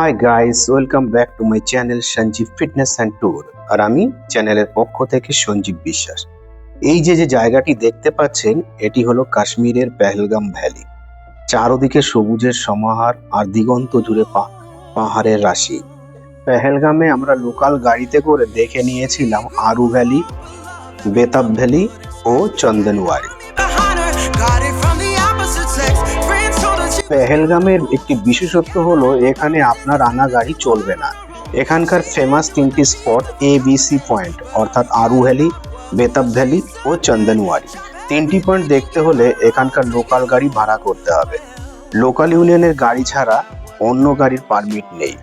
High guys, welcome back to my channel Sanjeev fitness and tour. আর আমি চ্যানেলের পক্ষ থেকে সঞ্জীব বিশ্বাস। এই যে জায়গাটি দেখতে পাচ্ছেন, এটি হলো কাশ্মীরের পেহেলগাম ভ্যালি। চারদিকে সবুজের সমাহার আর দিগন্ত জুড়ে পাহাড়ের রাশি। পেহেলগামে আমরা লোকাল গাড়িতে করে দেখে নিয়েছিলাম আরু ভ্যালি, বেতাব ভ্যালি ও চন্দনওয়ারি। পেহেলগামের একটি বিশেষত্ব হলো এখানে আপনার আনা গাড়ি চলবে না। এখানকার ফেমাস তিনটি স্পট ABC পয়েন্ট, অর্থাৎ আরু ভ্যালি, বেতাব ভ্যালি ও চন্দনওয়ারি। তিনটি পয়েন্ট দেখতে হলে এখানকার লোকাল গাড়ি ভাড়া করতে হবে। লোকাল ইউনিয়নের গাড়ি ছাড়া অন্য গাড়ির পারমিট নেই।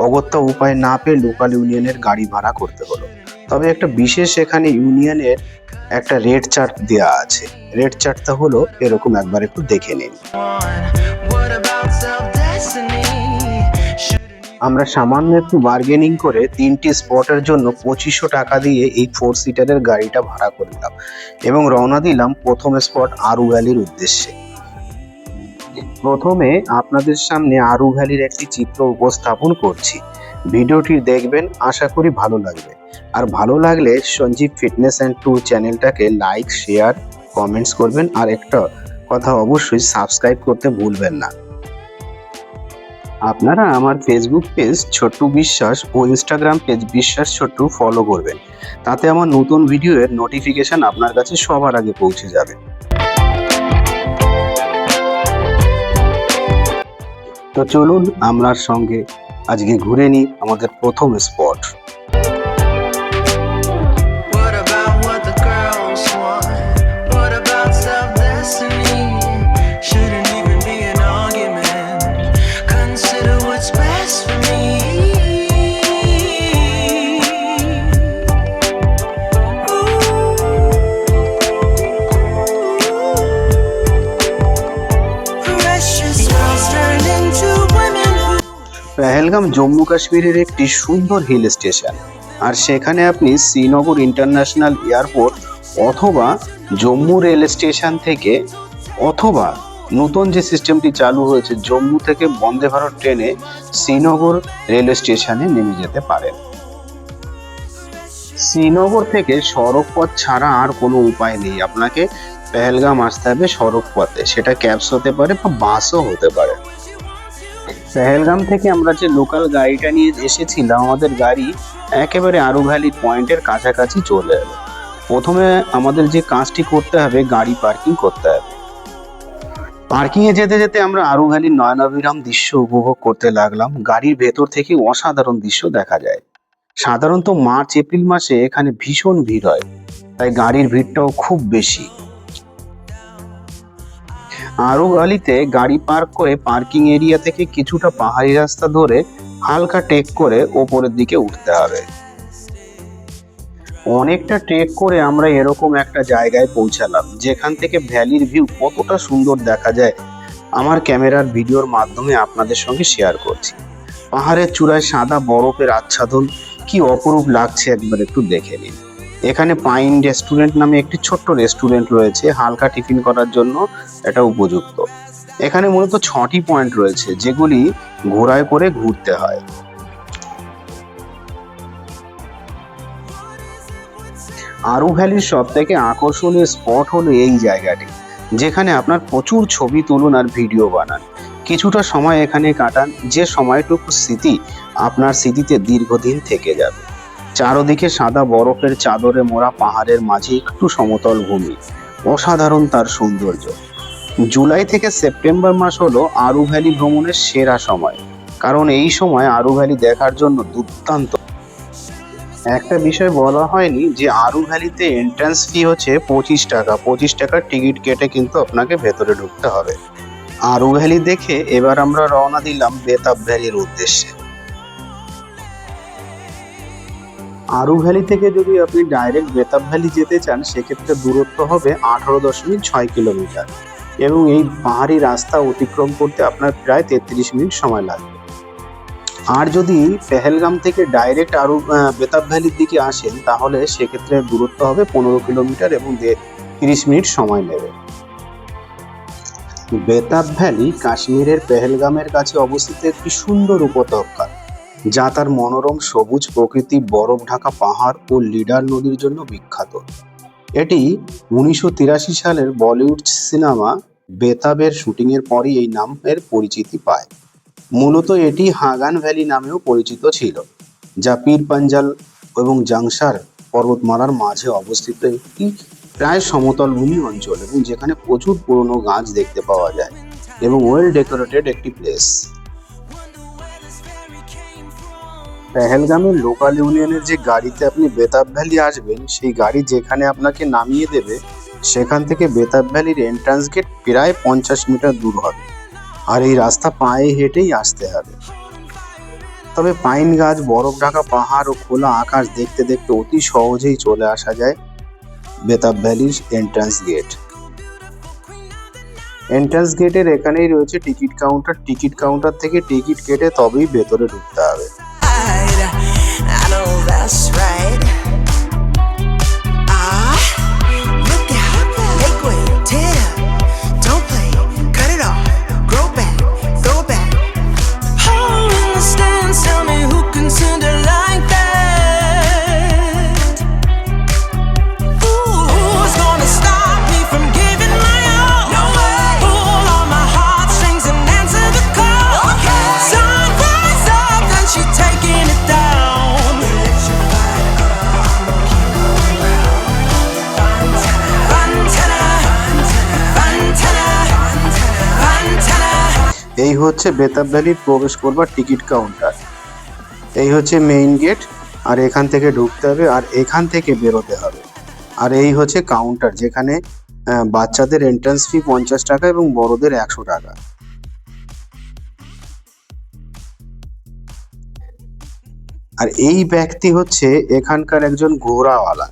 অগত্যা উপায় না পেয়ে লোকাল ইউনিয়নের গাড়ি ভাড়া করতে হলো। তবে একটা বিশেষ এখানে ইউনিয়নের একটা রেট চার্ট দেওয়া আছে। রেট চার্টটা হলো এরকম, একবার একটু দেখে নিন। আমরা সামান্য একটু বার্গেনিং করে তিনটি স্পটের জন্য 2500 টাকা দিয়ে এই 4 সিটারের গাড়িটা ভাড়া করলাম এবং রওনা দিলাম প্রথম স্পট আরু ভ্যালির উদ্দেশ্যে। প্রথমে আপনাদের সামনে আরু ভ্যালির একটি চিত্র উপস্থাপন করছি। ভিডিওটি দেখবেন, আশা করি ভালো লাগবে। আর ভালো লাগলে সঞ্জীব ফিটনেস অ্যান্ড ট্যুর চ্যানেলটাকে লাইক, শেয়ার, কমেন্টস করবেন। আর একটা কথা অবশ্যই সাবস্ক্রাইব করতে ভুলবেন না। আপনারা আমার ফেসবুক পেজ ছোট্টু বিশ্বাস ও ইনস্টাগ্রাম পেজ বিশ্বাস ছোট্টু ফলো করবেন। তাতে আমার নতুন ভিডিওর নোটিফিকেশন আপনার কাছে সবার আগে পৌঁছে যাবে। তো চলুন আমরা সঙ্গে আজকে ঘুরে নিই আমাদের প্রথম স্পট। পেহেলগাম জম্মু কাশ্মীরের একটি সুন্দর হিল স্টেশন। আর সেখানে আপনি শ্রীনগর ইন্টারন্যাশনাল এয়ারপোর্ট অথবা জম্মু রেল স্টেশন থেকে, অথবা নতুন যে সিস্টেমটি চালু হয়েছে জম্মু থেকে বন্দে ভারত ট্রেনে শ্রীনগর রেল স্টেশনে নেমে যেতে পারেন। শ্রীনগর থেকে সড়ক পথ ছাড়া আর কোনো উপায় নেই। আপনাকে পেহেলগাম আসতে হবে সড়ক পথে। সেটা ক্যাবস হতে পারে বা বাসও হতে পারে। পেহেলগাম থেকে আমরা যে লোকাল গাড়িটা নিয়ে এসেছিলাম, আমাদের গাড়ি একেবারে আরু ভ্যালি পয়েন্টের কাছাকাছি চলে এলো। প্রথমে আমাদের যে কাজটি করতে হবে, গাড়ি পার্কিং করতে হবে। পার্কিংয়ে যেতে যেতে আমরা আরু ভ্যালির নয়নাভিরাম দৃশ্য উপভোগ করতে লাগলাম। গাড়ির ভেতর থেকে অসাধারণ দৃশ্য দেখা যায়। সাধারণত মার্চ এপ্রিল মাসে এখানে ভীষণ ভিড় হয়, তাই গাড়ির ভিড়টাও খুব বেশি। আরু ভ্যালিতে গাড়ি পার্ক করে পার্কিং এরিয়া থেকে কিছুটা পাহাড়ি রাস্তা ধরে হালকা ট্রেক করে ওপরের দিকে উঠতে হবে। অনেকটা ট্রেক করে আমরা এরকম একটা জায়গায় পৌঁছালাম, যেখান থেকে ভ্যালির ভিউ কতটা সুন্দর দেখা যায় আমার ক্যামেরার ভিডিওর মাধ্যমে আপনাদের সঙ্গে শেয়ার করছি। পাহাড়ের চূড়ায় সাদা বরফের আচ্ছাদন কি অপরূপ লাগছে, একবার একটু দেখে নিন। এখানে পাইন রেস্টুরেন্ট নামে একটি ছোট্ট রেস্টুরেন্ট রয়েছে, হালকা টিফিন করার জন্য এটা উপযুক্ত। এখানে মূলত 6টি পয়েন্ট রয়েছে, যেগুলি ঘোড়ায় করে ঘুরতে হয়। আরু ভ্যালির সব থেকে আকর্ষণীয় স্পট হলো এই জায়গাটি, যেখানে আপনার প্রচুর ছবি তুলুন আর ভিডিও বানান। কিছুটা সময় এখানে কাটান, যে সময়টুকু স্মৃতি আপনার স্মৃতিতে দীর্ঘদিন থেকে যাবে। চারদিকে সাদা বরফের চাদরে মোড়া পাহাড়ের মাঝে একটু সমতল ভূমি, অসাধারণ তার সৌন্দর্য। জুলাই থেকে সেপ্টেম্বর মাস হলো আরু ভ্যালি ভ্রমণের সেরা সময়, কারণ এই সময় আরু ভ্যালি দেখার জন্য দুর্দান্ত। একটা বিষয় বলা হয়নি যে আরু ভ্যালিতে এন্ট্রান্স ফি হচ্ছে 25 টাকা। 25 টাকার টিকিট কেটে কিন্তু আপনাকে ভেতরে ঢুকতে হবে। আরু ভ্যালি দেখে এবার আমরা রওনা দিলাম বেতাব ভ্যালির উদ্দেশ্যে। আরু ভ্যালি থেকে যদি আপনি ডাইরেক্ট বেতাব ভ্যালি যেতে চান, সেক্ষেত্রে দূরত্ব হবে 18.6 কিলোমিটার এবং এই পাহাড়ি রাস্তা অতিক্রম করতে আপনার প্রায় 33 মিনিট সময় লাগবে। আর যদি পেহেলগাম থেকে ডাইরেক্ট আরু বেতাব ভ্যালির দিকে আসেন, তাহলে সেক্ষেত্রে দূরত্ব হবে 15 কিলোমিটার এবং 30 মিনিট সময় নেবে। বেতাব ভ্যালি কাশ্মীরের পেহেলগামের কাছে অবস্থিত একটি সুন্দর উপত্যকা, যা তার মনোরম সবুজ প্রকৃতি, বরফ ঢাকা পাহাড় ও লিডার নদীর জন্য বিখ্যাত। এটি 1983 সালের বলিউড সিনেমা বেতাবের শুটিংয়ের পরই এই নামের পরিচিতি পায়। মূলত এটি হাগান ভ্যালি নামেও পরিচিত ছিল, যা পীর পাঞ্জাল এবং জাংসার পর্বতমালার মাঝে অবস্থিত একটি প্রায় সমতল ভূমি অঞ্চল, এবং যেখানে প্রচুর পুরনো গাছ দেখতে পাওয়া যায় এবং ওয়েল ডেকোরেটেড একটি প্লেস। পেহেলগামের লোকাল ইউনিয়নের যে গাড়িতে আপনি বেতাব ভ্যালি আসবেন, সেই গাড়ি যেখানে আপনাকে নামিয়ে দেবে, সেখান থেকে বেতাব ভ্যালির এন্ট্রান্স গেট প্রায় 50 মিটার দূর হবে, আর এই রাস্তা পায়ে হেঁটেই আসতে হবে। তবে পাইন গাছ, বরফ ঢাকা পাহাড় ও খোলা আকাশ দেখতে দেখতে অতি সহজেই চলে আসা যায় বেতাব ভ্যালির এন্ট্রান্স গেট। এন্ট্রান্স গেটের এখানেই রয়েছে টিকিট কাউন্টার। টিকিট কাউন্টার থেকে টিকিট কেটে তবেই ভেতরে ঢুকতে হবে। I know that's right. Look out, make way, tear up, don't play, cut it off, grow back, throw back. Hole in the stands, tell me who can send it like that? Who's gonna stop me from giving my all? No way. Pull on my heartstrings and answer the call. Okay. Sun rise up, then she taking it down. এই হচ্ছে বেতাব ভ্যালির প্রবেশ করবার ticket counter. এই হচ্ছে main gate, আর এখান থেকে ঢুকতে হবে আর এখান থেকে বেরোতে হবে। আর এই হচ্ছে কাউন্টার, যেখানে বাচ্চাদের এন্ট্রান্স ফি 50 টাকা এবং বড়দের 100 টাকা। আর এই ব্যক্তি হচ্ছে এখানকার একজন ঘোড়াওয়ালা।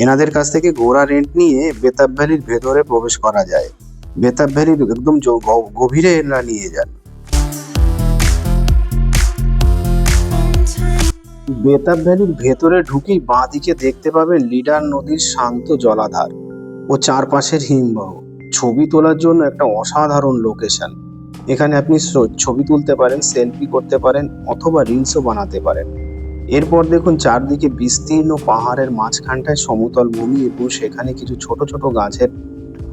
এনাদের কাছ থেকে ঘোড়া রেন্ট নিয়ে বেতাব ভ্যালির ভেতরে প্রবেশ করা যায়। বেতাব ভ্যালির একদম গভীরে এনারা নিয়ে যান। বেতাব ভ্যালির ভেতরে ঢুকেই বাঁ দিকে দেখতে পাবেন লিডার নদীর শান্ত জলাধার ও চারপাশের হিমবাহ। ছবি তোলার জন্য একটা অসাধারণ লোকেশন। এখানে আপনি ছবি তুলতে পারেন, সেলফি করতে পারেন, অথবা রিলসও বানাতে পারেন। এরপর দেখুন চারদিকে বিস্তীর্ণ পাহাড়ের মাঝখানটায় সমতল ভূমি এবং সেখানে কিছু ছোট ছোট গাছের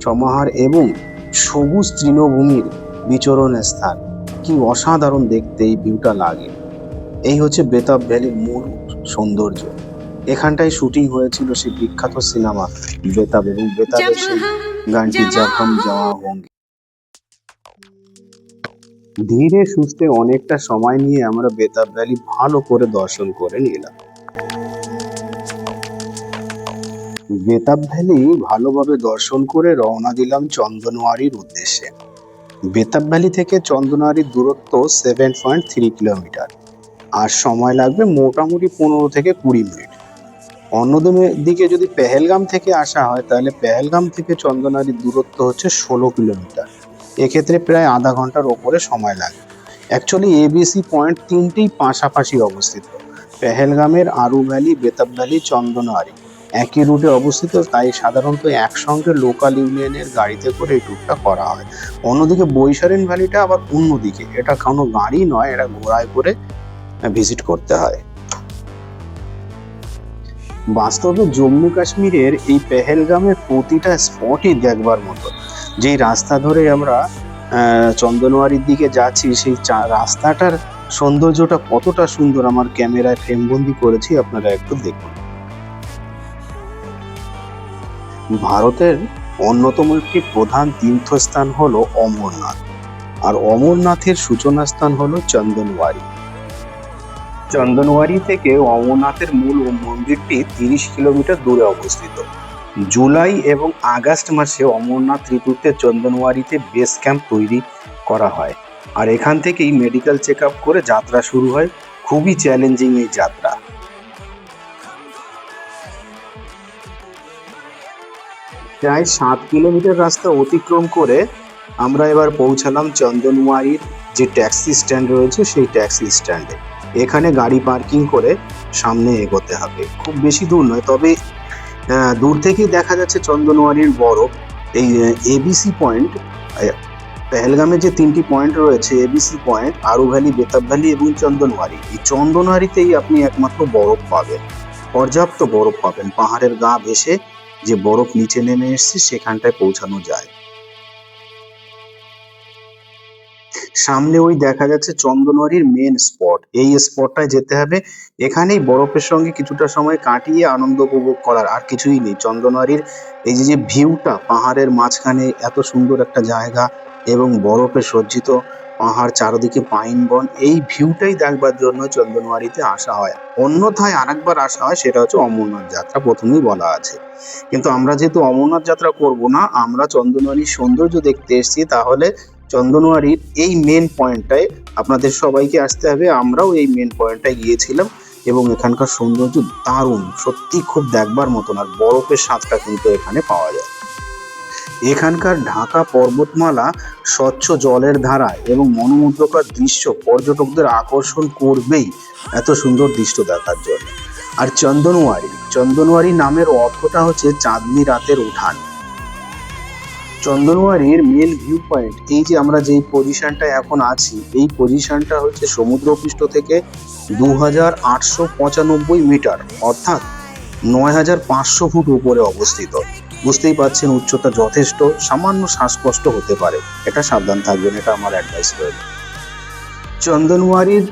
সমাহার এবং সবুজ তৃণভূমির বিচরণের স্থান। কি অসাধারণ দেখতে এই ভিউটা লাগে। এই হচ্ছে বেতাব ভ্যালির মূল সৌন্দর্য। এখানটায় শুটিং হয়েছিল সেই বিখ্যাত সিনেমা বেতাব, এবং বেতাবের সেই গানটি জব হাম জওয়ান হোঙ্গে। ধীরে সুস্থে অনেকটা সময় নিয়ে আমরা বেতাব ভ্যালি ভালো করে দর্শন করে নিলাম। বেতাব ভ্যালি ভালোভাবে দর্শন করে রওনা দিলাম চন্দনওয়ারির উদ্দেশ্যে। বেতাব ভ্যালি থেকে চন্দনওয়ারির দূরত্ব 7.3 কিলোমিটার, আর সময় লাগবে মোটামুটি 15 থেকে 20 মিনিট। অন্যদিকে যদি পেহেলগাম থেকে আসা হয়, তাহলে পেহেলগাম থেকে চন্দনওয়ারির দূরত্ব হচ্ছে 16 কিলোমিটার। এক্ষেত্রে প্রায় আধা ঘন্টার ওপরে সময় লাগে। অ্যাকচুয়ালি এবিসি পয়েন্ট তিনটেই পাশাপাশি অবস্থিত। পেহেলগামের আরু ভ্যালি, বেতাব ভ্যালি, চন্দনওয়ারি একই রুটে অবস্থিত, তাই সাধারণত একসঙ্গে লোকাল ইউনিয়নের গাড়িতে করে এই ট্যুরটা করা হয়। অন্যদিকে বৈশালীন ভ্যালিটা আবার অন্যদিকে, এটা কোনো গাড়ি নয়, এটা ঘোড়ায় করে ভিজিট করতে হয়। বাস্তবে জম্মু কাশ্মীরের এই পেহেলগামের প্রতিটা স্পটই দেখবার মতো। যেই রাস্তা ধরে আমরা চন্দনওয়ারির দিকে যাচ্ছি, সেই রাস্তাটার সৌন্দর্যটা কতটা সুন্দর আমার ক্যামেরায় ফ্রেমবন্দি করেছি, আপনারা একটু দেখুন। ভারতের অন্যতম একটি প্রধান তীর্থস্থান হলো অমরনাথ, আর অমরনাথের সূচনা স্থান হলো চন্দনওয়ারি। চন্দনওয়ারি থেকে অমরনাথের মূল মন্দিরটি 30 কিলোমিটার দূরে অবস্থিত। জুলাই এবং আগস্ট মাসে অমরনাথ ঋতুতে চন্দনওয়ারিতে বেস ক্যাম্প তৈরি করা হয়, আর এখান থেকেই মেডিকেল চেক আপ করে যাত্রা শুরু হয়। খুবই চ্যালেঞ্জিং এই যাত্রা। প্রায় 7 কিলোমিটার রাস্তা অতিক্রম করে আমরা এবার পৌঁছালাম চন্দনওয়ারির যে ট্যাক্সি স্ট্যান্ড রয়েছে, সেই ট্যাক্সি স্ট্যান্ডে। এখানে গাড়ি পার্কিং করে সামনে এগোতে হবে। খুব বেশি দূর নয়, তবে দূর থেকেই দেখা যাচ্ছে চন্দনওয়ারির বরফ। এই এবিসি পয়েন্ট পেহেলগামে যে 3টি পয়েন্ট রয়েছে, এবিসি পয়েন্ট, আরু ভ্যালি, বেতাব ভ্যালি এবং চন্দনওয়ারি, এই চন্দনওয়ারিতেই আপনি একমাত্র বরফ পাবেন, পর্যাপ্ত বরফ পাবেন। পাহাড়ের গা ভেসে যে বরফ নিচে নেমে এসছে সেখানটায় পৌঁছানো যায়। সামনে ওই দেখা যাচ্ছে চন্দনওয়ারির মেন স্পট, এই স্পটটায় যেতে হবে। এখানেই বরফের সঙ্গে কিছুটা সময় কাটিয়ে আনন্দ উপভোগ করার, আর কিছুই নেই। চন্দনওয়ারির এই যে ভিউটা, পাহাড়ের মাঝখানে এত সুন্দর একটা জায়গা এবং বরফে সজ্জিত পাহাড়, চারদিকে পাইন বন, এই ভিউটাই দেখবার জন্য চন্দনওয়ারিতে আসা হয়। অন্যথায় আরেকবার আসা হয়, সেটা হচ্ছে অমরনাথ যাত্রা, প্রথমেই বলা আছে। কিন্তু আমরা যেহেতু অমরনাথ যাত্রা করব না, আমরা চন্দনওয়ারির সৌন্দর্য দেখতে এসেছি, তাহলে চন্দনওয়ারির এই মেন পয়েন্টটায় আপনাদের সবাইকে আসতে হবে। আমরাও এই মেন পয়েন্টটায় গিয়েছিলাম এবং এখানকার সৌন্দর্য দারুণ, সত্যি খুব দেখবার মতন, আর বরফের স্বাদটা কিন্তু এখানে পাওয়া যায়। এখানকার ঢাকা পর্বতমালা, স্বচ্ছ জলের ধারা এবং মনোমুগ্ধকর দৃশ্য পর্যটকদের আকর্ষণ করবেই এত সুন্দর দৃশ্য দেখার জন্য। আর চন্দনওয়ারি নামের অর্থটা হচ্ছে চাঁদনি রাতের উঠান। চন্দনওয়ারির মেন ভিউ পয়েন্ট, এই যে আমরা যেই পজিশনটা এখন আছি, এই পজিশনটা হচ্ছে সমুদ্রপৃষ্ঠ থেকে 2895 মিটার, অর্থাৎ 9500 ফুট উপরে অবস্থিত। বুঝতেই পারছেন উচ্চতা যথেষ্ট, সামান্য শ্বাসকষ্ট হতে পারে, এটা সাবধান থাকবেন, এটা আমার অ্যাডভাইস রইল। চন্দনওয়ারির,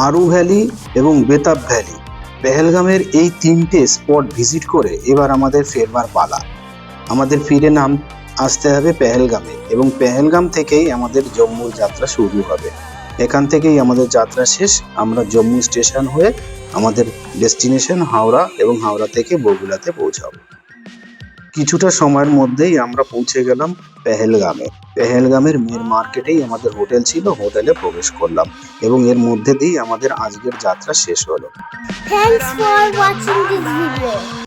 আরু ভ্যালি এবং বেতাব ভ্যালি, পেহেলগামের এই 3টে স্পট ভিজিট করে এবার আমাদের ফেরবার পালা। আমাদের ফিরে আসতে হবে পেহেলগামে, এবং পেহেলগাম থেকেই আমাদের জম্মুর যাত্রা শুরু হবে। এখান থেকেই আমাদের যাত্রা শেষ। আমরা জম্মু স্টেশন হয়ে আমাদের ডেস্টিনেশন হাওড়া, এবং হাওড়া থেকে বগুড়াতে পৌঁছাবো। কিছুটা সময়ের মধ্যেই আমরা পৌঁছে গেলাম পেহেলগামে। পেহেলগামের মেন মার্কেটেই আমাদের হোটেল ছিল, হোটেলে প্রবেশ করলাম এবং এর মধ্যে দিয়েই আমাদের আজকের যাত্রা শেষ হলো। Thanks for watching this video.